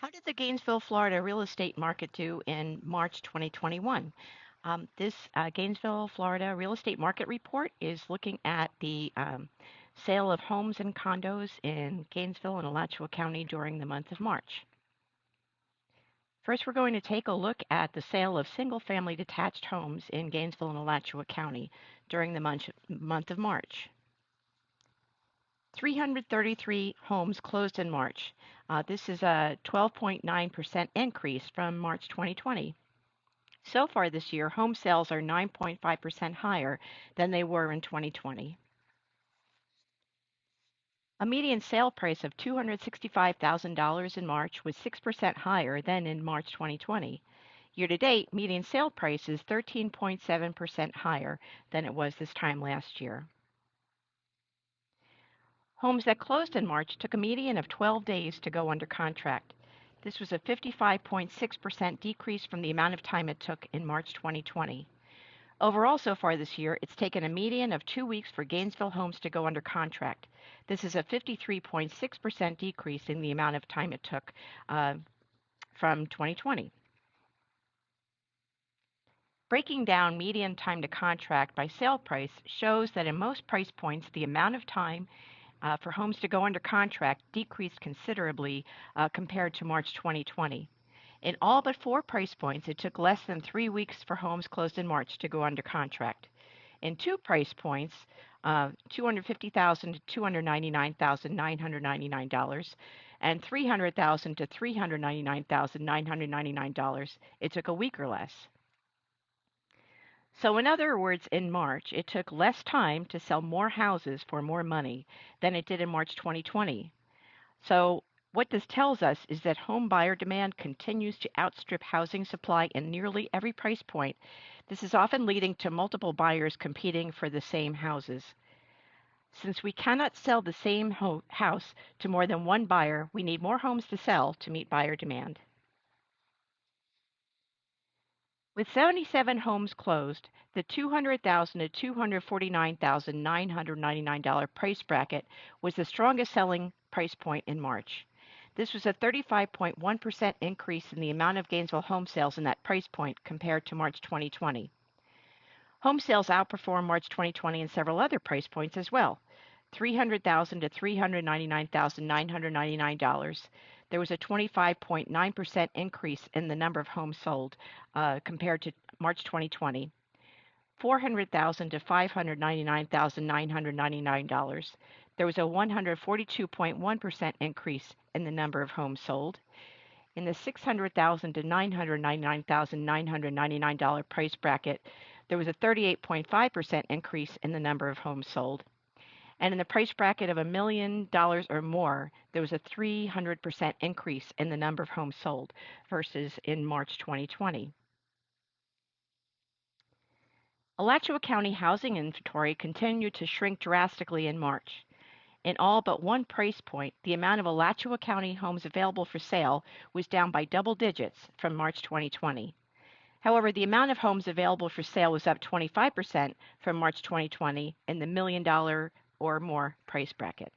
How did the Gainesville, Florida real estate market do in March 2021? This Gainesville, Florida real estate market report is looking at the sale of homes and condos in Gainesville and Alachua County during the month of March. First, we're going to take a look at the sale of single-family detached homes in Gainesville and Alachua County during the month of March. 333 homes closed in March. This is a 12.9% increase from March 2020. So far this year, home sales are 9.5% higher than they were in 2020. A median sale price of $265,000 in March was 6% higher than in March 2020. Year to date, median sale price is 13.7% higher than it was this time last year. Homes that closed in March took a median of 12 days to go under contract. This was a 55.6% decrease from the amount of time it took in March 2020. Overall, so far this year, it's taken a median of 2 weeks for Gainesville homes to go under contract. This is a 53.6% decrease in the amount of time it took from 2020. Breaking down median time to contract by sale price shows that in most price points, the amount of time for homes to go under contract decreased considerably compared to March 2020. In all but 4 price points, it took less than 3 weeks for homes closed in March to go under contract. In 2 price points, $250,000 to $299,999 and $300,000 to $399,999, it took a week or less. So, in other words, in March, it took less time to sell more houses for more money than it did in March 2020. So, what this tells us is that home buyer demand continues to outstrip housing supply in nearly every price point. This is often leading to multiple buyers competing for the same houses. Since we cannot sell the same house to more than one buyer, we need more homes to sell to meet buyer demand. With 77 homes closed, the $200,000 to $249,999 price bracket was the strongest selling price point in March. This was a 35.1% increase in the amount of Gainesville home sales in that price point compared to March 2020. Home sales outperformed March 2020 in several other price points as well. $300,000 to $399,999. There was a 25.9% increase in the number of homes sold compared to March 2020. $400,000 to $599,999. There was a 142.1% increase in the number of homes sold. In the $600,000 to $999,999 price bracket, there was a 38.5% increase in the number of homes sold. And in the price bracket of $1 million or more, there was a 300% increase in the number of homes sold versus in March 2020. Alachua County housing inventory continued to shrink drastically in March. In all but one price point, the amount of Alachua County homes available for sale was down by double digits from March 2020. However, the amount of homes available for sale was up 25% from March 2020 in the $1 million or more price bracket.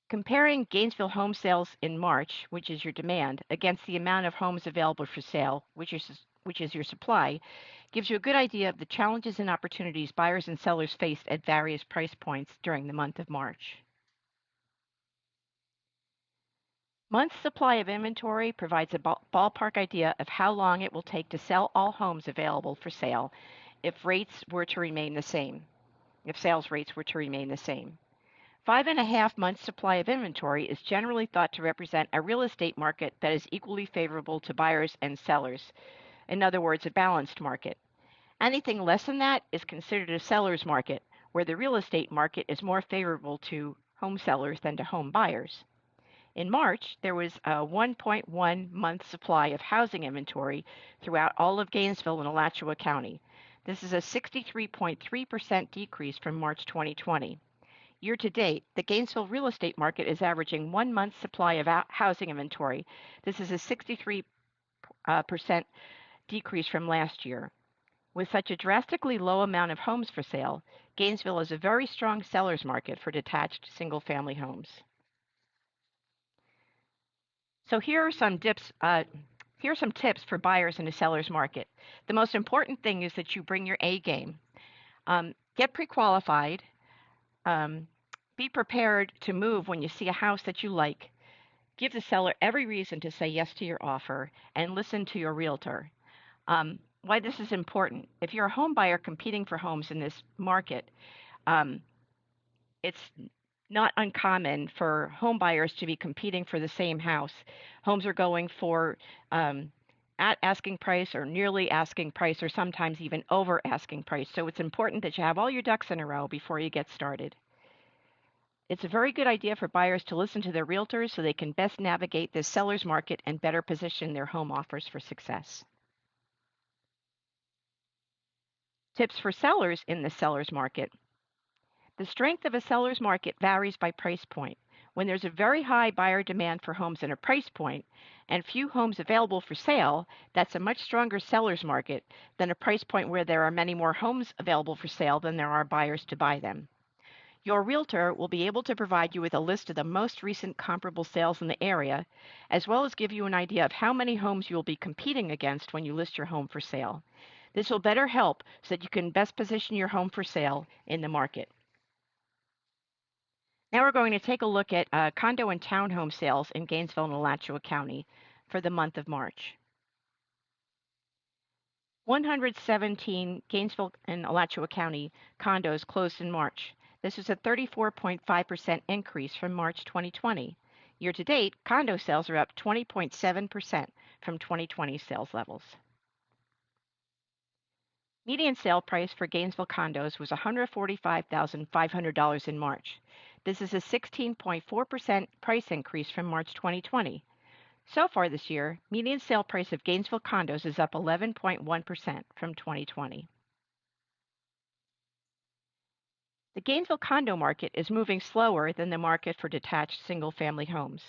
Comparing Gainesville home sales in March, which is your demand, against the amount of homes available for sale, which is your supply, gives you a good idea of the challenges and opportunities buyers and sellers faced at various price points during the month of March. Month's supply of inventory provides a ballpark idea of how long it will take to sell all homes available for sale if rates were to remain the same, if sales rates were to remain the same. 5.5 months supply of inventory is generally thought to represent a real estate market that is equally favorable to buyers and sellers. In other words, a balanced market. Anything less than that is considered a seller's market, where the real estate market is more favorable to home sellers than to home buyers. In March, there was a 1.1 month supply of housing inventory throughout all of Gainesville and Alachua County. This is a 63.3% decrease from March 2020. Year to date, the Gainesville real estate market is averaging 1 month's supply of housing inventory. This is a 63% decrease from last year. With such a drastically low amount of homes for sale, Gainesville is a very strong seller's market for detached single-family homes. So here are some tips for buyers in a seller's market. The most important thing is that you bring your A game. Get pre-qualified. Um, be prepared to move when you see a house that you like. Give the seller every reason to say yes to your offer, and listen to your realtor. Why this is important. If you're a home buyer competing for homes in this market, um, it's not uncommon for home buyers to be competing for the same house. Homes are going for at asking price or nearly asking price or sometimes even over asking price. So it's important that you have all your ducks in a row before you get started. It's a very good idea for buyers to listen to their realtors so they can best navigate this seller's market and better position their home offers for success. Tips for sellers in the seller's market. The strength of a seller's market varies by price point. When there's a very high buyer demand for homes in a price point and few homes available for sale, that's a much stronger seller's market than a price point where there are many more homes available for sale than there are buyers to buy them. Your realtor will be able to provide you with a list of the most recent comparable sales in the area, as well as give you an idea of how many homes you will be competing against when you list your home for sale. This will better help so that you can best position your home for sale in the market. Now we're going to take a look at condo and townhome sales in Gainesville and Alachua County for the month of March. 117 Gainesville and Alachua County condos closed in March. This is a 34.5% increase from March 2020. Year to date, condo sales are up 20.7% from 2020 sales levels. Median sale price for Gainesville condos was $145,500 in March. This is a 16.4% price increase from March 2020. So far this year, median sale price of Gainesville condos is up 11.1% from 2020. The Gainesville condo market is moving slower than the market for detached single-family homes.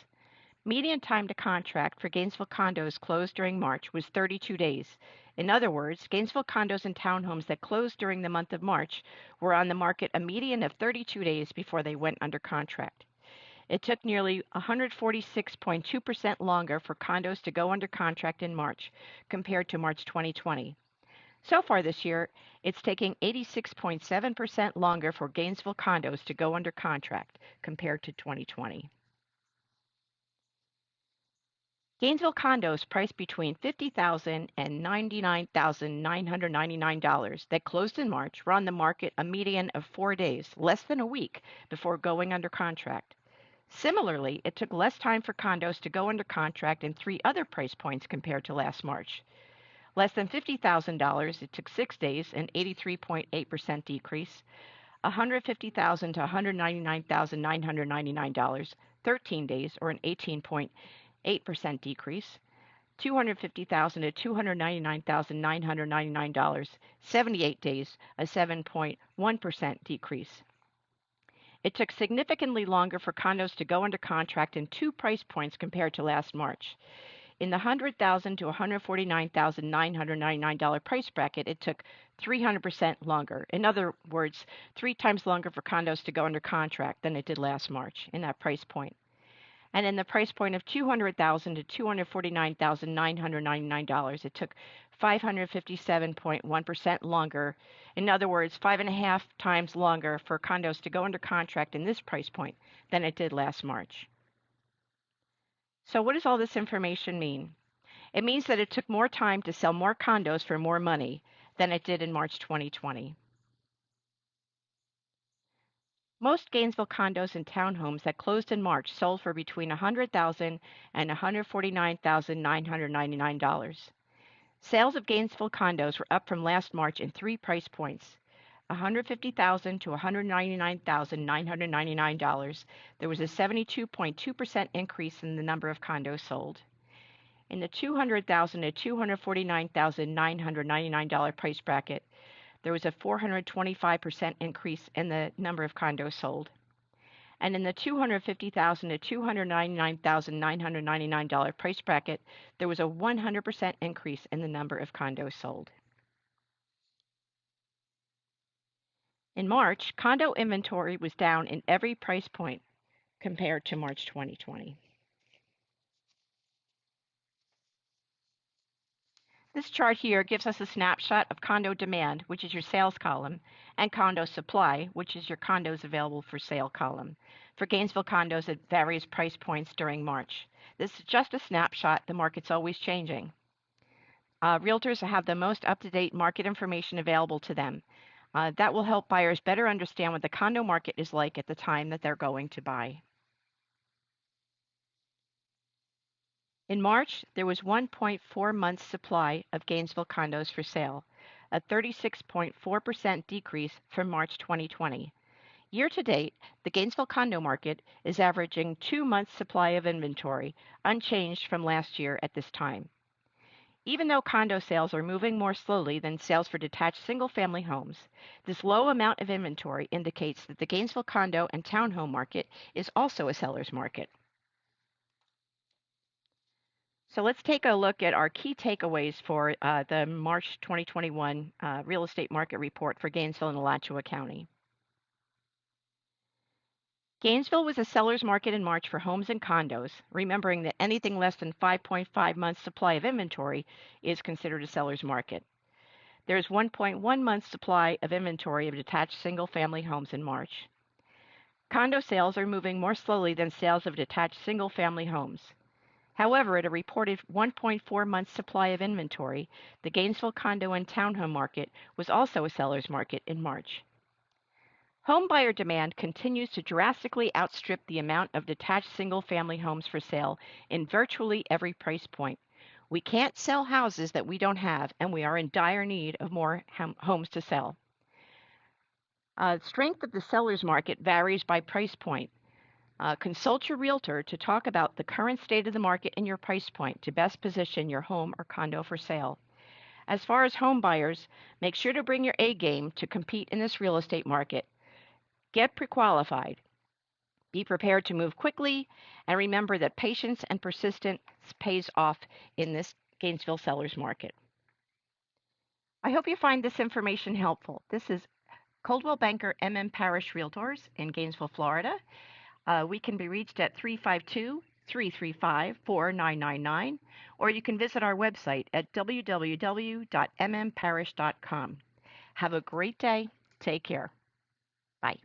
Median time to contract for Gainesville condos closed during March was 32 days. In other words, Gainesville condos and townhomes that closed during the month of March were on the market a median of 32 days before they went under contract. It took nearly 146.2% longer for condos to go under contract in March compared to March 2020. So far this year, it's taking 86.7% longer for Gainesville condos to go under contract compared to 2020. Gainesville condos priced between $50,000 and $99,999 that closed in March were on the market a median of 4 days, less than a week, before going under contract. Similarly, it took less time for condos to go under contract in 3 other price points compared to last March. Less than $50,000, it took 6 days, an 83.8% decrease. $150,000 to $199,999, 13 days, or an 18.8% decrease. $250,000 to $299,999, 78 days, a 7.1% decrease. It took significantly longer for condos to go under contract in 2 price points compared to last March. In the $100,000 to $149,999 price bracket, it took 300% longer. In other words, 3 times longer for condos to go under contract than it did last March in that price point. And in the price point of $200,000 to $249,999, it took 557.1% longer. In other words, 5.5 times longer for condos to go under contract in this price point than it did last March. So what does all this information mean? It means that it took more time to sell more condos for more money than it did in March 2020. Most Gainesville condos and townhomes that closed in March sold for between $100,000 and $149,999. Sales of Gainesville condos were up from last March in 3 price points. $150,000 to $199,999. There was a 72.2% increase in the number of condos sold. In the $200,000 to $249,999 price bracket, there was a 425% increase in the number of condos sold. And in the $250,000 to $299,999 price bracket, there was a 100% increase in the number of condos sold. In March, condo inventory was down in every price point compared to March 2020. This chart here gives us a snapshot of condo demand, which is your sales column, and condo supply, which is your condos available for sale column, for Gainesville condos at various price points during March. This is just a snapshot. The market's always changing. Realtors have the most up-to-date market information available to them. That will help buyers better understand what the condo market is like at the time that they're going to buy. In March, there was 1.4 months supply of Gainesville condos for sale, a 36.4% decrease from March 2020. Year to date, the Gainesville condo market is averaging 2 months supply of inventory, unchanged from last year at this time. Even though condo sales are moving more slowly than sales for detached single-family homes, this low amount of inventory indicates that the Gainesville condo and townhome market is also a seller's market. So let's take a look at our key takeaways for the March 2021 real estate market report for Gainesville and Alachua County. Gainesville was a seller's market in March for homes and condos, remembering that anything less than 5.5 months supply of inventory is considered a seller's market. There is 1.1 months supply of inventory of detached single-family homes in March. Condo sales are moving more slowly than sales of detached single-family homes. However, at a reported 1.4 months supply of inventory, the Gainesville condo and townhome market was also a seller's market in March. Home buyer demand continues to drastically outstrip the amount of detached single-family homes for sale in virtually every price point. We can't sell houses that we don't have, and we are in dire need of more homes to sell. Strength of the seller's market varies by price point. Consult your realtor to talk about the current state of the market and your price point to best position your home or condo for sale. As far as home buyers, make sure to bring your A game to compete in this real estate market. Get pre-qualified. Be prepared to move quickly, and remember that patience and persistence pays off in this Gainesville seller's market. I hope you find this information helpful. This is Coldwell Banker M Parrish Realtors in Gainesville, Florida. We can be reached at 352-335-4999, or you can visit our website at www.mmparish.com. Have a great day. Take care. Bye.